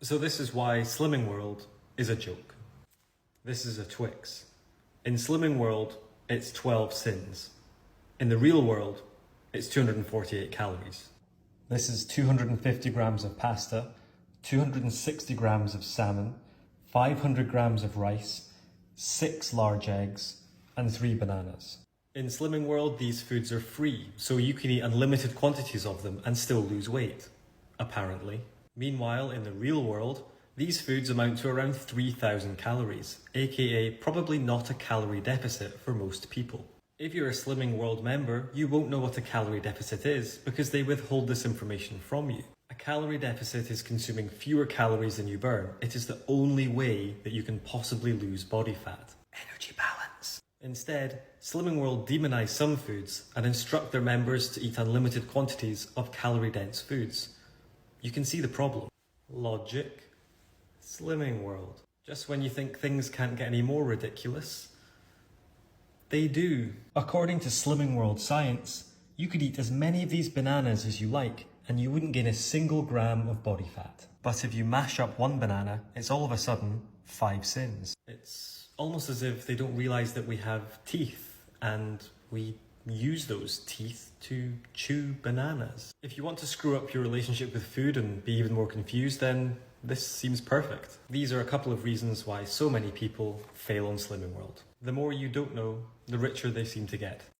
So this is why Slimming World is a joke. This is a Twix. In Slimming World, it's 12 sins. In the real world, it's 248 calories. This is 250 grams of pasta, 260 grams of salmon, 500 grams of rice, 6 large eggs, and 3 bananas. In Slimming World, these foods are free, so you can eat unlimited quantities of them and still lose weight, apparently. Meanwhile, in the real world, these foods amount to around 3,000 calories, aka probably not a calorie deficit for most people. If you're a Slimming World member, you won't know what a calorie deficit is because they withhold this information from you. A calorie deficit is consuming fewer calories than you burn. It is the only way that you can possibly lose body fat. Energy balance. Instead, Slimming World demonize some foods and instruct their members to eat unlimited quantities of calorie-dense foods. You can see the problem. Logic. Slimming World. Just when you think things can't get any more ridiculous, they do. According to Slimming World science, you could eat as many of these bananas as you like and you wouldn't gain a single gram of body fat. But if you mash up one banana, it's all of a sudden 5 sins. It's almost as if they don't realize that we have teeth and we use those teeth to chew bananas. If you want to screw up your relationship with food and be even more confused, then this seems perfect. These are a couple of reasons why so many people fail on Slimming World. The more you don't know, the richer they seem to get.